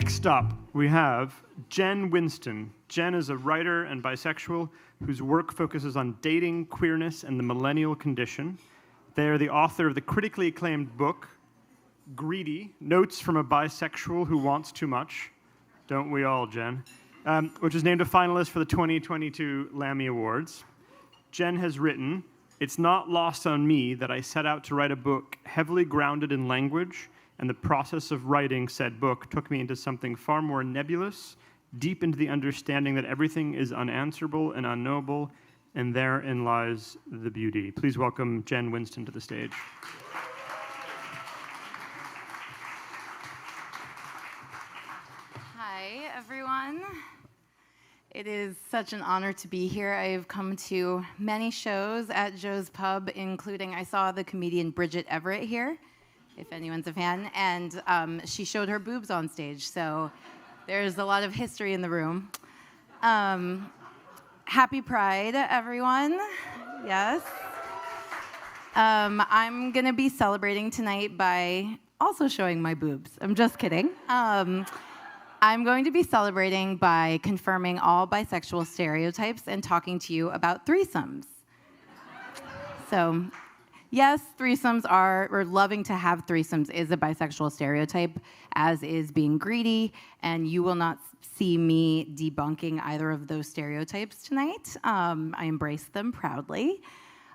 Next up, we have Jen Winston. Jen is a writer and bisexual whose work focuses on dating, queerness, and the millennial condition. They are the author of the critically acclaimed book, Greedy, Notes from a Bisexual Who Wants Too Much. Don't we all, Jen? Which is named a finalist for the 2022 Lammy Awards. Jen has written, "It's not lost on me that I set out to write a book heavily grounded in language, and the process of writing said book took me into something far more nebulous, deep into the understanding that everything is unanswerable and unknowable, and therein lies the beauty." Please welcome Jen Winston to the stage. Hi, everyone. It is such an honor to be here. I've come to many shows at Joe's Pub, including I saw the comedian Bridget Everett here, if anyone's a fan, and she showed her boobs on stage, so there's a lot of history in the room. Happy Pride, everyone. Yes. I'm going to be celebrating tonight by also showing my boobs. I'm just kidding. I'm going to be celebrating by confirming all bisexual stereotypes and talking to you about threesomes. So, yes, threesomes or loving to have threesomes is a bisexual stereotype, as is being greedy, and you will not see me debunking either of those stereotypes tonight. I embrace them proudly.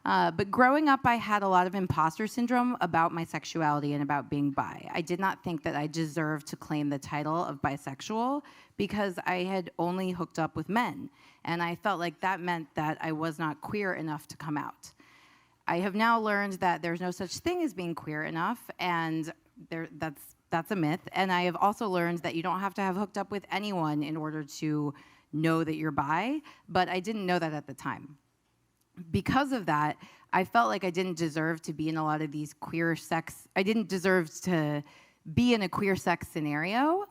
But growing up, I had a lot of imposter syndrome about my sexuality and about being bi. I did not think that I deserved to claim the title of bisexual because I had only hooked up with men, and I felt like that meant that I was not queer enough to come out. I have now learned that there's no such thing as being queer enough, and that's a myth. And I have also learned that you don't have to have hooked up with anyone in order to know that you're bi, but I didn't know that at the time. Because of that, I felt like I didn't deserve to be in a lot of these queer sex. I didn't deserve to be in a queer sex scenario,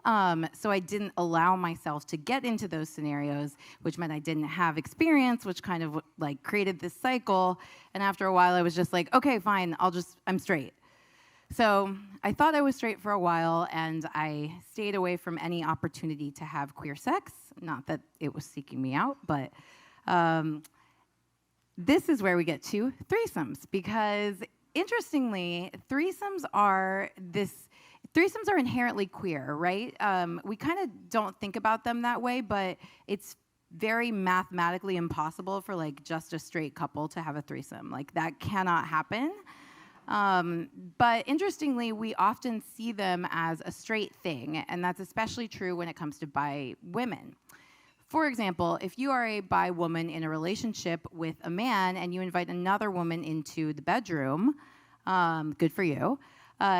so I didn't allow myself to get into those scenarios, which meant I didn't have experience, which kind of like created this cycle. And after a while, I was just like, okay, fine, I'm straight. So I thought I was straight for a while, and I stayed away from any opportunity to have queer sex. Not that it was seeking me out, but this is where we get to threesomes, because interestingly, threesomes are inherently queer, right? We kind of don't think about them that way, but it's very mathematically impossible for like just a straight couple to have a threesome. Like that cannot happen. But interestingly, we often see them as a straight thing, and that's especially true when it comes to bi women. For example, if you are a bi woman in a relationship with a man and you invite another woman into the bedroom, good for you,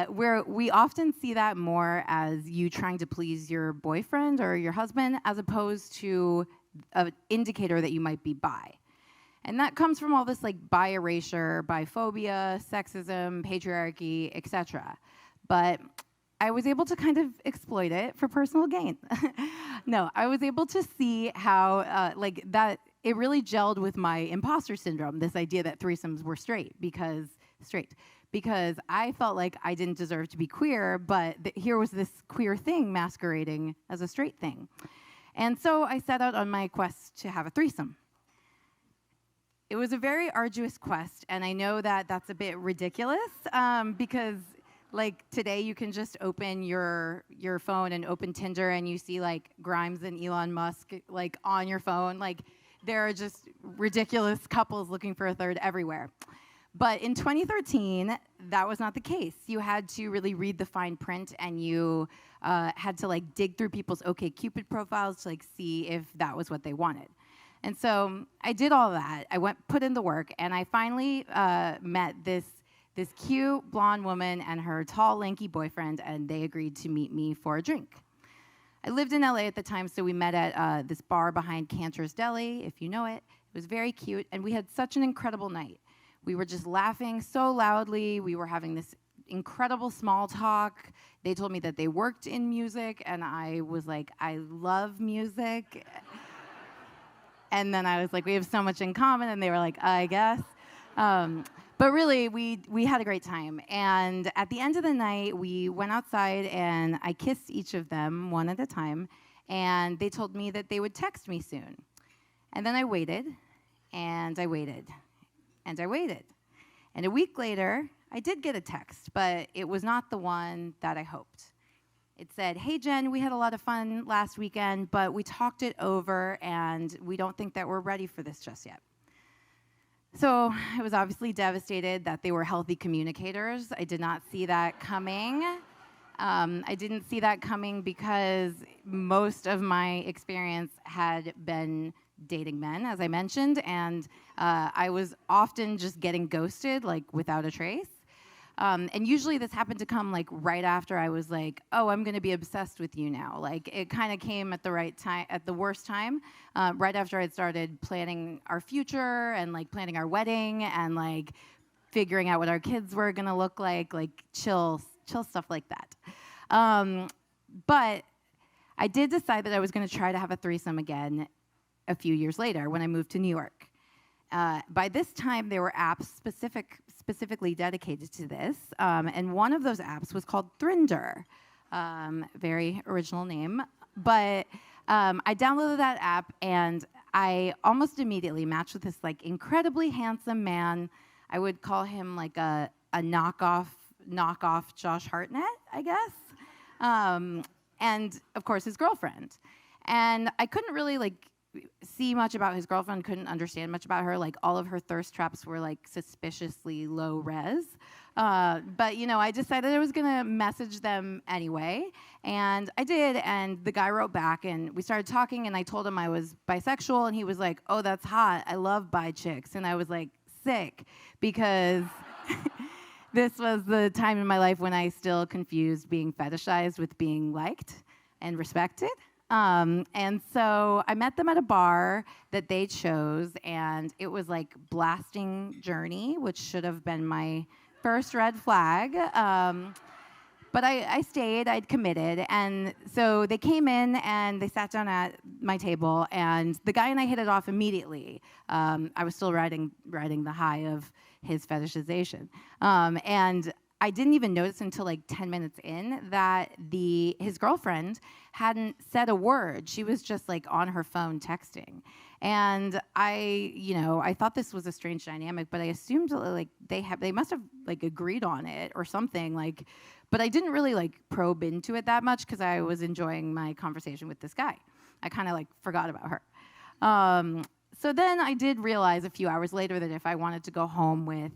where we often see that more as you trying to please your boyfriend or your husband as opposed to an indicator that you might be bi. And that comes from all this like bi erasure, biphobia, sexism, patriarchy, etc. But I was able to kind of exploit it for personal gain. No, I was able to see how like that it really gelled with my imposter syndrome, this idea that threesomes were straight because I felt like I didn't deserve to be queer, but here was this queer thing masquerading as a straight thing. And so I set out on my quest to have a threesome. It was a very arduous quest, and I know that that's a bit ridiculous because like today you can just open your phone and open Tinder and you see like Grimes and Elon Musk like on your phone. Like there are just ridiculous couples looking for a third everywhere. But in 2013, that was not the case. You had to really read the fine print, and you had to like dig through people's OkCupid profiles to like see if that was what they wanted. And so I did all that. I put in the work, and I finally met this cute blonde woman and her tall, lanky boyfriend, and they agreed to meet me for a drink. I lived in LA at the time, so we met at this bar behind Cantor's Deli, if you know it. It was very cute, and we had such an incredible night. We were just laughing so loudly. We were having this incredible small talk. They told me that they worked in music, and I was like, I love music. And then I was like, we have so much in common, and they were like, I guess. But really, we had a great time. And at the end of the night, we went outside and I kissed each of them one at a time. And they told me that they would text me soon. And then I waited, and I waited, and I waited. And a week later, I did get a text, but it was not the one that I hoped. It said, "Hey, Jen, we had a lot of fun last weekend, but we talked it over, and we don't think that we're ready for this just yet." So I was obviously devastated that they were healthy communicators. I did not see that coming. I didn't see that coming because most of my experience had been dating men, as I mentioned, and I was often just getting ghosted, like without a trace. And usually this happened to come like right after I was like, "Oh, I'm going to be obsessed with you now." Like it kind of came at the right time, at the worst time, right after I'd started planning our future and like planning our wedding and like figuring out what our kids were going to look like chill stuff like that. But I did decide that I was going to try to have a threesome again a few years later when I moved to New York. By this time, there were apps specifically dedicated to this, and one of those apps was called Thrinder. Very original name. But I downloaded that app, and I almost immediately matched with this like incredibly handsome man. I would call him like a knockoff Josh Hartnett, I guess. And of course, his girlfriend. And I couldn't really like see much about his girlfriend, couldn't understand much about her. Like all of her thirst traps were like suspiciously low res. But you know, I decided I was gonna message them anyway, and I did. And the guy wrote back, and we started talking. And I told him I was bisexual, and he was like, "Oh, that's hot. I love bi chicks." And I was like, sick, because this was the time in my life when I still confused being fetishized with being liked and respected. And so I met them at a bar that they chose, and it was like blasting Journey, which should have been my first red flag. But I stayed, I'd committed. And so they came in and they sat down at my table, and the guy and I hit it off immediately. I was still riding the high of his fetishization. And I didn't even notice until like 10 minutes in that his girlfriend hadn't said a word. She was just like on her phone texting. And I thought this was a strange dynamic, but I assumed like they must have like agreed on it or something, like, but I didn't really like probe into it that much because I was enjoying my conversation with this guy. I kind of like forgot about her. So then I did realize a few hours later that if I wanted to go home with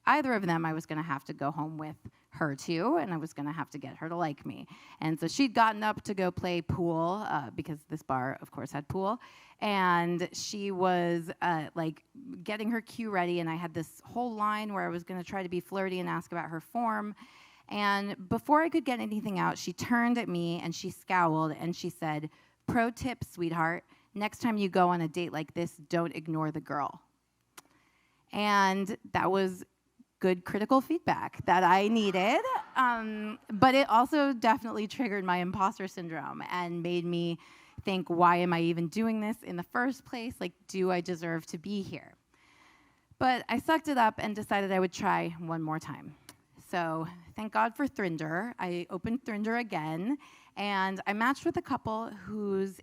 either of them, I was going to have to go home with her too, and I was going to have to get her to like me. And so she'd gotten up to go play pool because this bar, of course, had pool. And she was like getting her cue ready, and I had this whole line where I was going to try to be flirty and ask about her form. And before I could get anything out, she turned at me and she scowled and she said, "Pro tip, sweetheart, next time you go on a date like this, don't ignore the girl." And that was good critical feedback that I needed, but it also definitely triggered my imposter syndrome and made me think, why am I even doing this in the first place? Like, do I deserve to be here? But I sucked it up and decided I would try one more time. So thank God for Thrinder. I opened Thrinder again, and I matched with a couple whose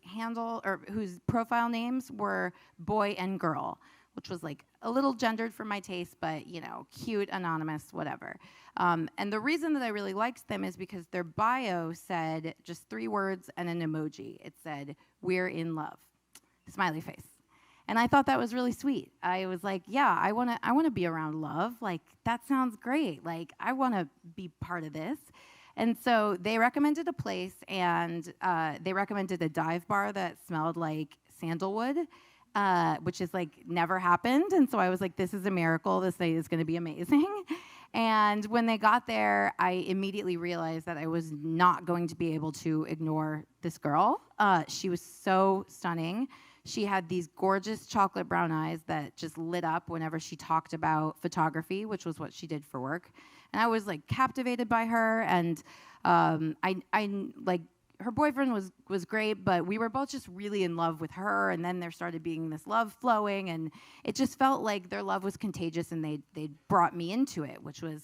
profile names were boy and girl, which was like a little gendered for my taste, but cute, anonymous, whatever. And the reason that I really liked them is because their bio said just 3 words and an emoji. It said, "We're in love," smiley face. And I thought that was really sweet. I was like, yeah, I wanna be around love. Like, that sounds great. Like, I wanna be part of this. And so they recommended a place, and they recommended a dive bar that smelled like sandalwood, which is like never happened. And so I was like, this is a miracle. This night is going to be amazing. And when they got there, I immediately realized that I was not going to be able to ignore this girl. She was so stunning. She had these gorgeous chocolate brown eyes that just lit up whenever she talked about photography, which was what she did for work. And I was like captivated by her. And I like her boyfriend was great, but we were both just really in love with her. And then there started being this love flowing, and it just felt like their love was contagious, and they brought me into it, which was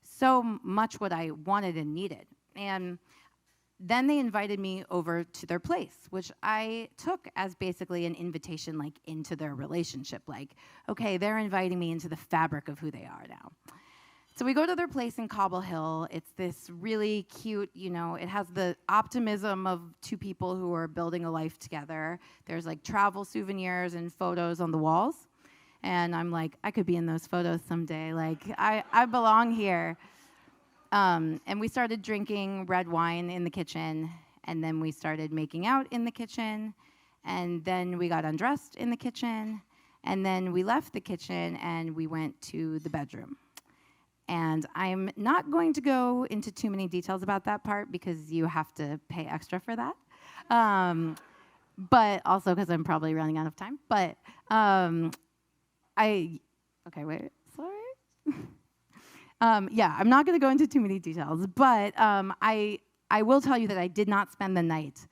so much what I wanted and needed. And then they invited me over to their place, which I took as basically an invitation, like, into their relationship. Like, okay, they're inviting me into the fabric of who they are now. So we go to their place in Cobble Hill. It's this really cute, it has the optimism of two people who are building a life together. There's like travel souvenirs and photos on the walls. And I'm like, I could be in those photos someday. Like, I belong here. And we started drinking red wine in the kitchen. And then we started making out in the kitchen. And then we got undressed in the kitchen. And then we left the kitchen and we went to the bedroom. And I'm not going to go into too many details about that part because you have to pay extra for that. But also because I'm probably running out of time. But okay, wait, sorry. Yeah, I'm not going to go into too many details. But I will tell you that I did not spend the night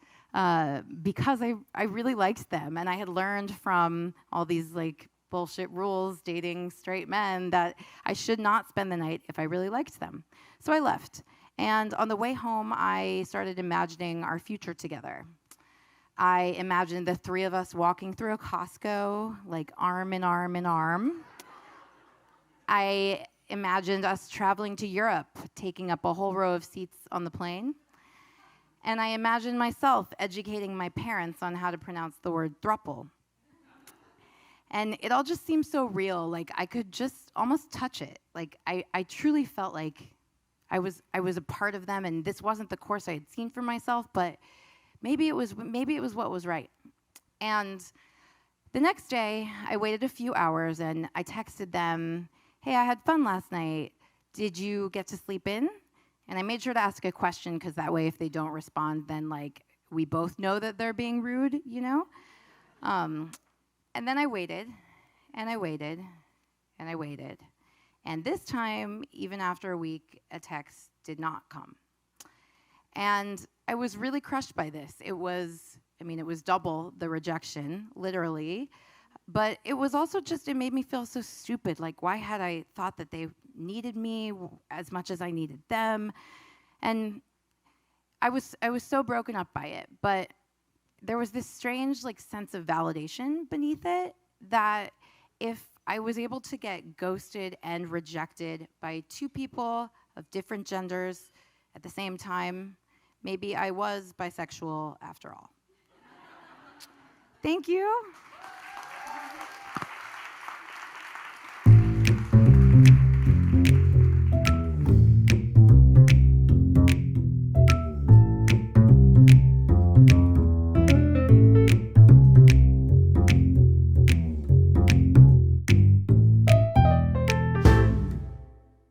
because I really liked them. And I had learned from all these, like, bullshit rules dating straight men that I should not spend the night if I really liked them. So I left. And on the way home, I started imagining our future together. I imagined the three of us walking through a Costco, like arm in arm in arm. I imagined us traveling to Europe, taking up a whole row of seats on the plane. And I imagined myself educating my parents on how to pronounce the word throuple. And it all just seemed so real. Like, I could just almost touch it. Like, I truly felt like I was a part of them, and this wasn't the course I had seen for myself, but maybe it was what was right. And the next day, I waited a few hours, and I texted them, hey, I had fun last night. Did you get to sleep in? And I made sure to ask a question, because that way if they don't respond, then, like, we both know that they're being rude, And then I waited, and I waited, and I waited. And this time, even after a week, a text did not come. And I was really crushed by this. It was double the rejection, literally. But it was also just, it made me feel so stupid. Like, why had I thought that they needed me as much as I needed them? And I was so broken up by it. But there was this strange, like, sense of validation beneath it, that if I was able to get ghosted and rejected by two people of different genders at the same time, maybe I was bisexual after all. Thank you.